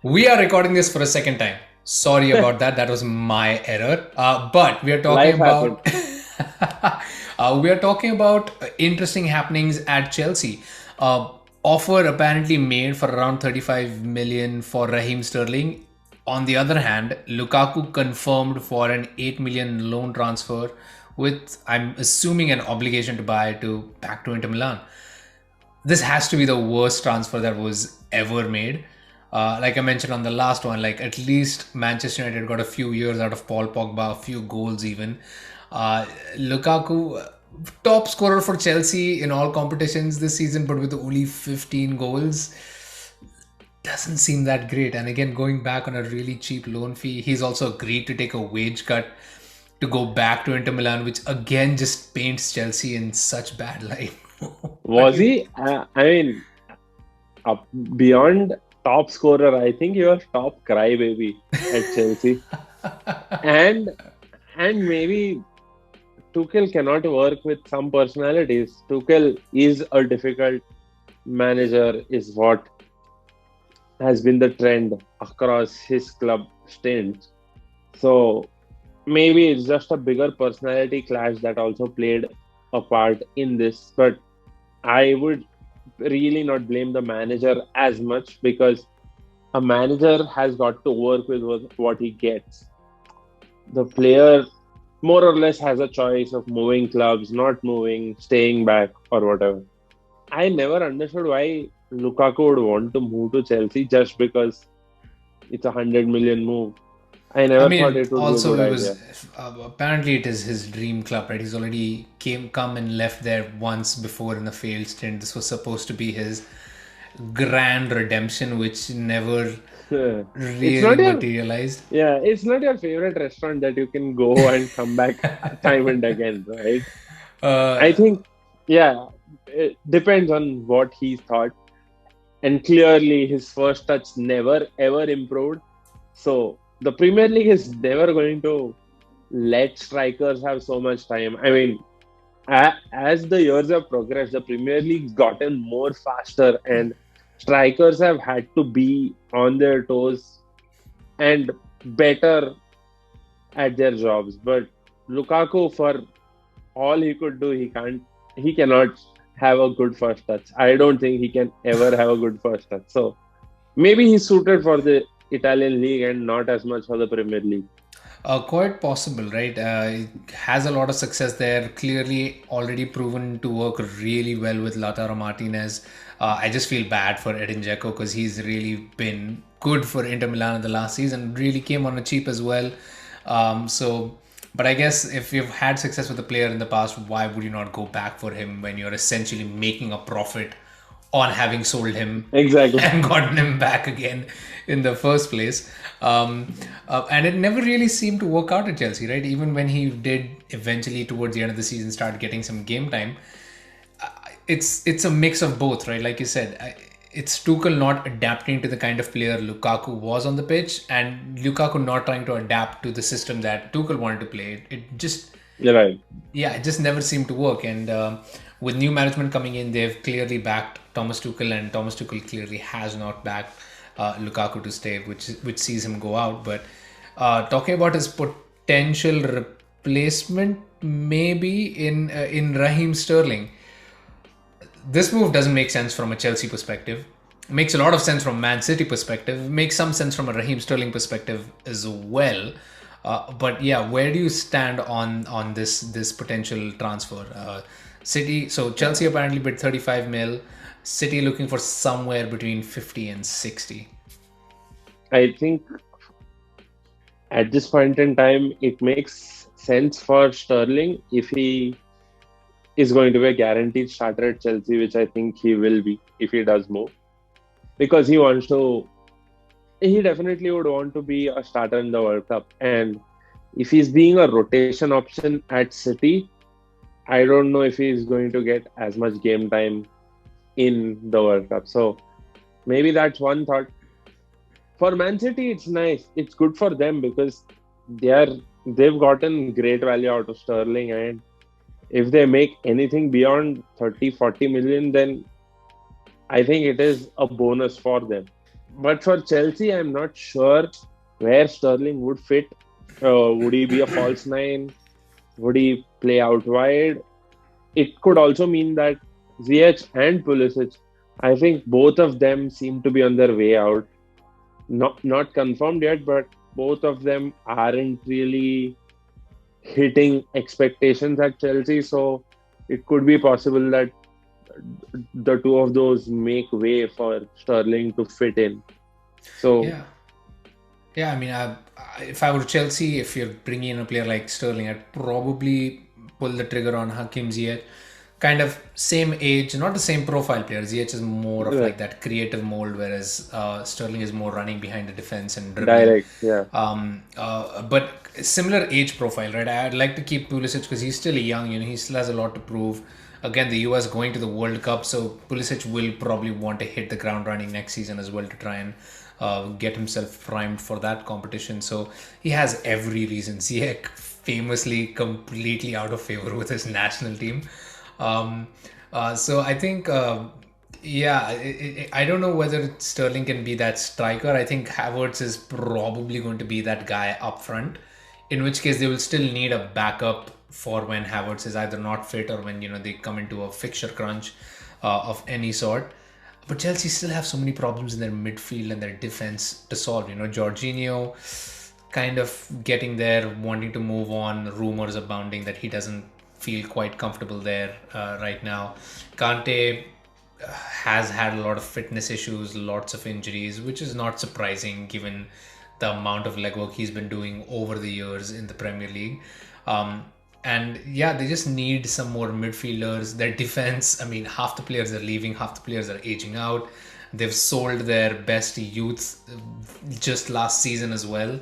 We are recording this for a second time. Sorry about that. That was my error. But we are talking Life happens. about interesting happenings at Chelsea. Uh, Offer apparently made for around 35 million for Raheem Sterling. On the other hand, Lukaku confirmed for an 8 million loan transfer with, I'm assuming, an obligation to buy to back to Inter Milan. This has to be the worst transfer that was ever made. Like I mentioned on the last one, like at least Manchester United got a few years out of Paul Pogba, a few goals even. Lukaku, top scorer for Chelsea in all competitions this season, but with only 15 goals, doesn't seem that great. And again, going back on a really cheap loan fee, he's also agreed to take a wage cut to go back to Inter Milan, which again just paints Chelsea in such bad light. What do Was you? he? Up beyond top scorer, I think he was top crybaby at Chelsea. And and maybe Tuchel cannot work with some personalities. Tuchel is a difficult manager, is what has been the trend across his club stints. So maybe it's just a bigger personality clash that also played a part in this. But I would really not blame the manager as much because a manager has got to work with what he gets. The player more or less has a choice of moving clubs, not moving, staying back, or whatever. I never understood why Lukaku would want to move to Chelsea just because it's a 100 million move. I I never thought mean, it would be a also good it idea. was apparently it is his dream club, right? He's already come and left there once before in a failed stint. This was supposed to be his grand redemption, which never It's really not your materialized. Yeah, it's not your favorite restaurant that you can go and come back time and again, right? I Uh, think, yeah, it depends on what he thought. And clearly, his first touch never ever improved. So the Premier League is never going to let strikers have so much time. I mean, as the years have progressed, the Premier League's gotten more faster, and strikers have had to be on their toes and better at their jobs. But Lukaku, for all he could do, he cannot have a good first touch. I don't think he can ever have a good first touch. So maybe he's suited for the Italian league and not as much for the Premier League. Quite possible, right? It has a lot of success there. Clearly, already proven to work really well with Lautaro Martinez. I just feel bad for Edin Dzeko because he's really been good for Inter Milan in the last season. Really came on a cheap as well. But I guess if you've had success with a player in the past, why would you not go back for him when you're essentially making a profit on having sold him Exactly. and gotten him back again in the first place. And it never really seemed to work out at Chelsea, right? Even when he did eventually towards the end of the season start getting some game time, it's a mix of both, right? Like you said, it's Tuchel not adapting to the kind of player Lukaku was on the pitch, and Lukaku not trying to adapt to the system that Tuchel wanted to play. It just You're right. yeah, it just never seemed to work. And with new management coming in, they've clearly backed Thomas Tuchel, and Thomas Tuchel clearly has not backed Lukaku to stay, which sees him go out. But talking about his potential replacement, maybe in Raheem Sterling, this move doesn't make sense from a Chelsea perspective. Makes a lot of sense from Man City perspective. Makes some sense from a Raheem Sterling perspective as well. But yeah, where do you stand on this potential transfer? City. So Chelsea apparently bid 35 mil. City looking for somewhere between 50 and 60. I think at this point in time, it makes sense for Sterling if he is going to be a guaranteed starter at Chelsea, which I think he will be if he does move, because he wants to. He definitely would want to be a starter in the World Cup, and if he's being a rotation option at City, I don't know if he's going to get as much game time in the World Cup. So maybe that's one thought. For Man City, it's nice. It's good for them because they are they've gotten great value out of Sterling, and if they make anything beyond 30, 40 million, then I think it is a bonus for them. But for Chelsea, I'm not sure where Sterling would fit. Would he be a false nine? Would he play out wide? It could also mean that Ziyech and Pulisic, I think both of them seem to be on their way out. Not confirmed yet, but both of them aren't really hitting expectations at Chelsea. So it could be possible that the two of those make way for Sterling to fit in. So Yeah. Yeah, I mean, if I were Chelsea, if you're bringing in a player like Sterling, I'd probably pull the trigger on Hakim Ziyech. Kind of same age, not the same profile player. Ziyech is more of right, like that creative mold, whereas Sterling is more running behind the defense and dribbling. direct, yeah, But similar age profile, right? I'd like to keep Pulisic because he's still young. He still has a lot to prove. Again, the US going to the World Cup, so Pulisic will probably want to hit the ground running next season as well to try and get himself primed for that competition. So he has every reason. Ziyech famously completely out of favor with his national team. So I think, yeah, I don't know whether Sterling can be that striker. I think Havertz is probably going to be that guy up front, in which case they will still need a backup for when Havertz is either not fit or when they come into a fixture crunch of any sort. But Chelsea still have so many problems in their midfield and their defense to solve. Jorginho kind of getting there, wanting to move on. Rumors abounding that he doesn't feel quite comfortable there right now. Kante has had a lot of fitness issues, lots of injuries, which is not surprising given the amount of legwork he's been doing over the years in the Premier League. And yeah, they just need some more midfielders. Their defense, I mean, half the players are leaving, half the players are aging out. They've sold their best youth just last season as well.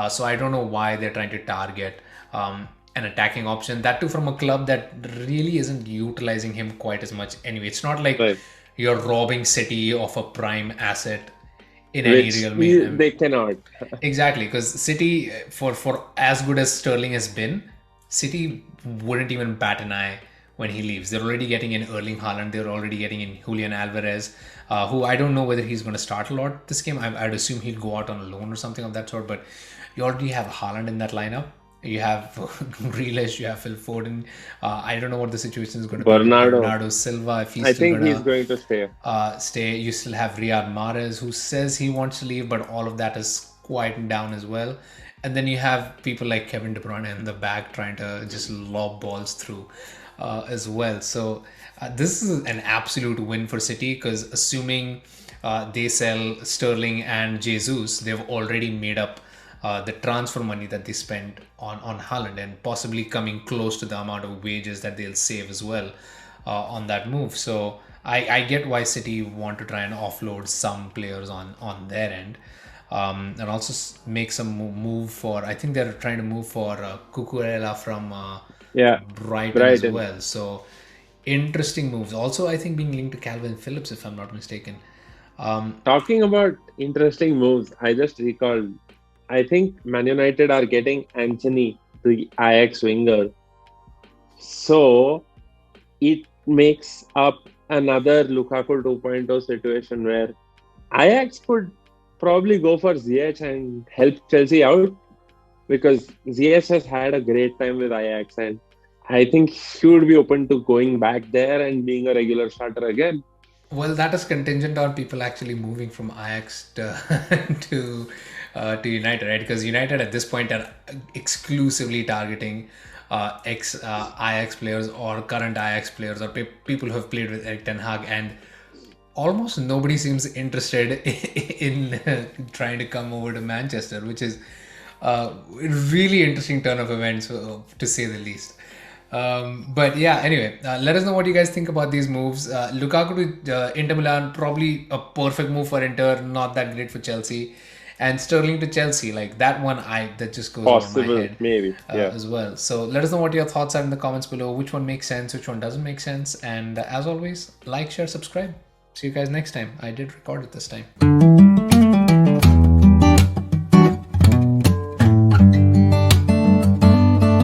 So I don't know why they're trying to target an attacking option. That too from a club that really isn't utilizing him quite as much anyway. It's not like right. you're robbing City of a prime asset in any real mean. They cannot. Exactly, because City, for as good as Sterling has been, City wouldn't even bat an eye when he leaves. They're already getting in Erling Haaland. They're already getting in Julian Alvarez, who I don't know whether he's going to start a lot this game. I'd assume he'll go out on a loan or something of that sort. But you already have Haaland in that lineup. You have Grealish, you have Phil Foden. I don't know what the situation is going to be with Bernardo, Bernardo Silva, if he's I still think going he's to going to stay. stay. You still have Riyad Mahrez, who says he wants to leave, but all of that is quieting down as well. And then you have people like Kevin De Bruyne in the back trying to just lob balls through as well. So this is an absolute win for City because assuming they sell Sterling and Jesus, they've already made up the transfer money that they spent on Haaland and possibly coming close to the amount of wages that they'll save as well on that move. So I get why City want to try and offload some players on their end. And also make some move for, I think they're trying to move for Cucurella from Yeah, Brighton as Brighton. well. So interesting moves. Also, I think being linked to Calvin Phillips, if I'm not mistaken. Talking about interesting moves, I just recalled. I think Man United are getting Anthony, the Ajax winger. So it makes up another Lukaku 2.0 situation where Ajax could probably go for Ziyech and help Chelsea out because Ziyech has had a great time with Ajax and I think he would be open to going back there and being a regular starter again. Well, that is contingent on people actually moving from Ajax to to United, right? Because United at this point are exclusively targeting ex Ajax players or current Ajax players or people who have played with Erik Ten Hag, and almost nobody seems interested in trying to come over to Manchester, which is a really interesting turn of events, to say the least. But yeah, anyway, let us know what you guys think about these moves. Lukaku to Inter Milan, probably a perfect move for Inter, not that great for Chelsea. And Sterling to Chelsea, like that one, that just goes over my Possible, head maybe. Yeah. as well. So let us know what your thoughts are in the comments below. Which one makes sense, which one doesn't make sense. And as always, like, share, subscribe. See you guys next time. I did record it this time.